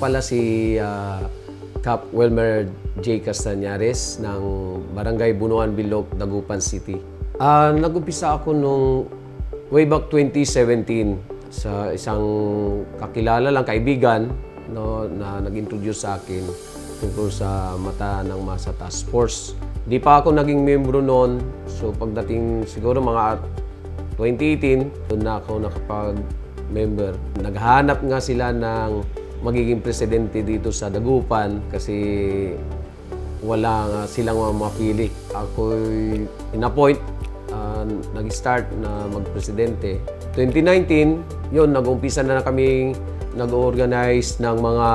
pala si Cap Wilmer J. Castañares ng Barangay Bunuan Bilog, Dagupan City. Nag-umpisa ako nung way back 2017 sa isang kakilala lang, kaibigan, no, na nag-introduce sa akin tungkol sa Mata ng Masa Task Force. Di pa ako naging membro noon, so pagdating siguro mga 2018, doon na ako nakapag-member. Naghanap nga sila ng magiging presidente dito sa Dagupan kasi wala nga silang mapili. Ako'y in-appoint, nag-start na mag-presidente. 2019, yun, nag-umpisa na kami nag-organize ng mga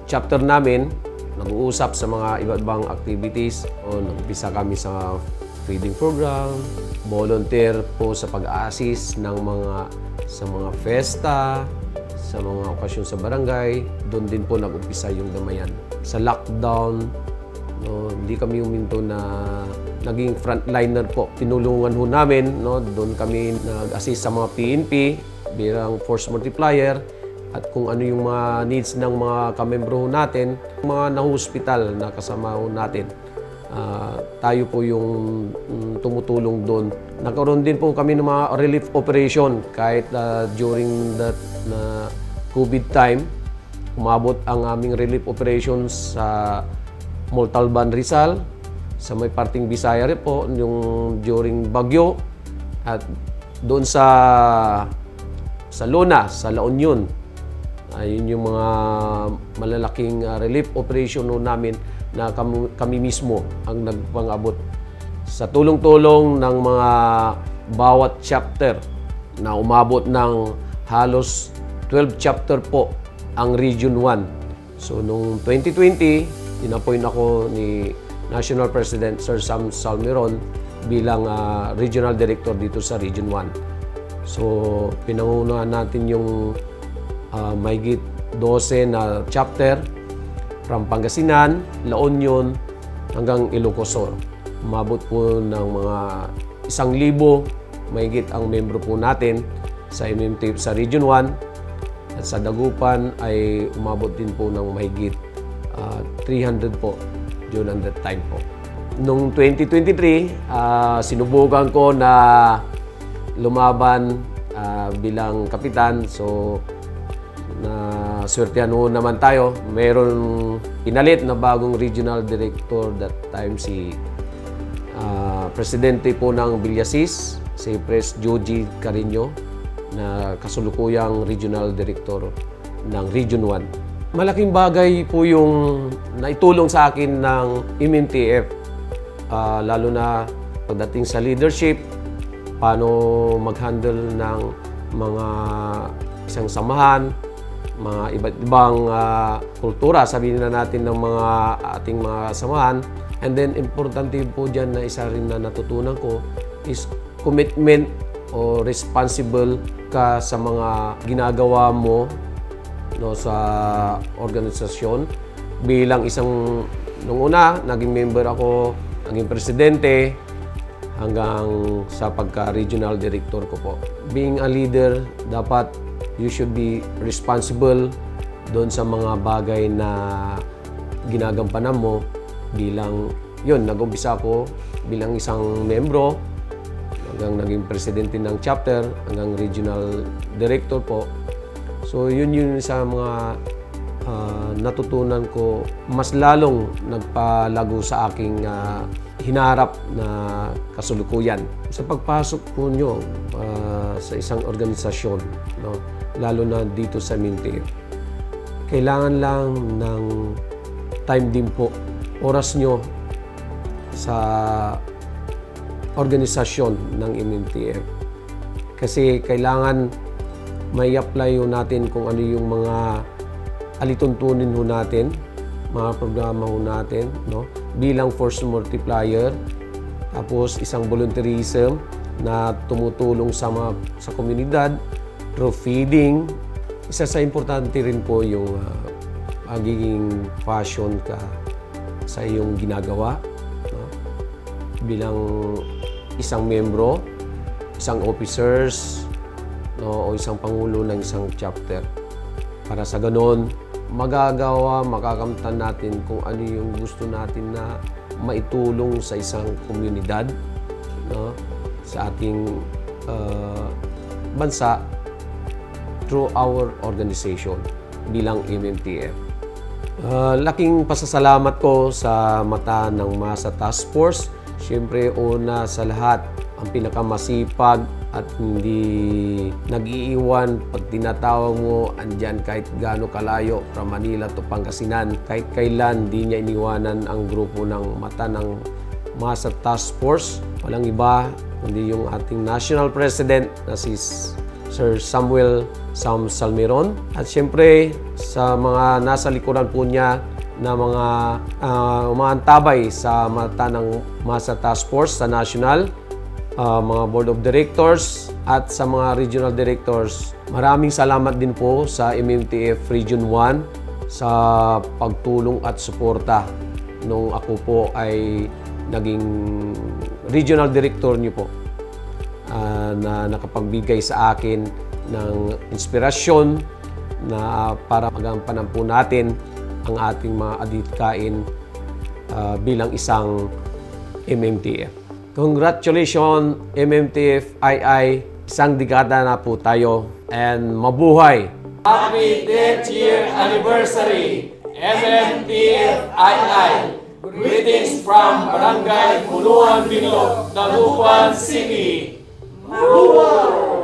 chapter namin, nag-uusap sa mga iba't ibang activities. Nag-umpisa kami sa feeding program, volunteer po sa pag-assist ng sa mga festa, sa mga okasyon sa barangay. Doon din po nag-umpisa yung damayan. Sa lockdown, hindi kami huminto na naging frontliner po. Tinulungan ho namin, doon kami nag-assist sa mga PNP bilang force multiplier at kung ano yung mga needs ng mga kamembro natin, mga na-hospital na kasama ho natin. Tayo po yung tumutulong doon. Nagkaroon din po kami ng mga relief operation kahit during that COVID time. Umabot ang aming relief operations sa Montalban, Rizal, sa may parting Bisaya rin po, yung during Bagyo, at doon sa Luna, sa La Union. Ayun yung mga malalaking relief operation namin na kami mismo ang nagpang-abot sa tulong-tulong ng mga bawat chapter na umabot ng halos 12 chapter po ang Region 1. So noong 2020, in-appoint ako ni National President Sir Sam Salmeron bilang Regional Director dito sa Region 1. So pinangunahan natin yung mahigit 12 na chapter from Pangasinan, La Union, hanggang Ilocos Sur. Umabot po ng mga 1,000 mahigit ang membro po natin sa MMT sa Region 1. At sa Dagupan ay umabot din po ng mahigit 300 po during that time po. Noong 2023, sinubukan ko na lumaban bilang kapitan. So, swertehan naman tayo. Meron pinalit na bagong regional director that time si presidente po ng Villasis, si Pres Joji Carino, na kasulukuyang regional director ng Region 1. Malaking bagay po yung naitulong sa akin ng MNTF, lalo na pagdating sa leadership, paano mag-handle ng mga isang samahan, mga iba't ibang kultura, sabihin na natin ng mga ating mga samahan. And then, importante po dyan na isa rin na natutunan ko is commitment o responsible ka sa mga ginagawa mo sa organisasyon. Bilang isang, nung una, naging member ako, naging presidente, hanggang sa pagka-regional director ko po. Being a leader, dapat you should be responsible doon sa mga bagay na ginagampanan mo bilang, yun, nag-umpisa ako bilang isang membro, hanggang naging presidente ng chapter, hanggang regional director po. So, yun sa mga natutunan ko, mas lalong nagpalago sa aking hinaharap na kasulukuyan. Sa pagpasok po nyo sa isang organisasyon, lalo na dito sa MNTF, kailangan lang ng time din po, oras nyo sa organisasyon ng MNTF. Kasi kailangan may apply natin kung ano yung mga alituntunin natin, mga programa natin, bilang force multiplier, tapos isang volunteerism na tumutulong sa komunidad through feeding. Isa sa importante rin po yung magiging passion ka sa iyong ginagawa, bilang isang membro, isang officers, o isang pangulo ng isang chapter. Para sa ganon, magagawa, makakamtan natin kung ano yung gusto natin na maitulong sa isang komunidad, no? Sa ating bansa through our organization bilang MMTF. Laking pasasalamat ko sa mata ng MASA Task Force. Siyempre, una sa lahat, ang pinakamasipag at hindi nag-iiwan. Pag tinatawag mo, andyan kahit gaano kalayo from Manila to Pangasinan. Kahit kailan, di niya iniwanan ang grupo ng mata ng MASA Task Force. Walang iba, kundi yung ating National President na si Sir Samuel Sam Salmeron. At siyempre, sa mga nasa likuran po niya na mga umaantabay sa mata ng MASA Task Force sa National, mga Board of Directors at sa mga Regional Directors. Maraming salamat din po sa MMTF Region 1 sa pagtulong at suporta nung ako po ay naging Regional Director niyo po, na nakapagbigay sa akin ng inspirasyon na para magampanan po natin ang ating mga adhikain bilang isang MMTF. Congratulations MMTF II, isang dekada na po tayo, and mabuhay! Happy 10th year anniversary, MMTF II! Greetings from Barangay Bunuan Binlog, Dagupan City! Mabuhay!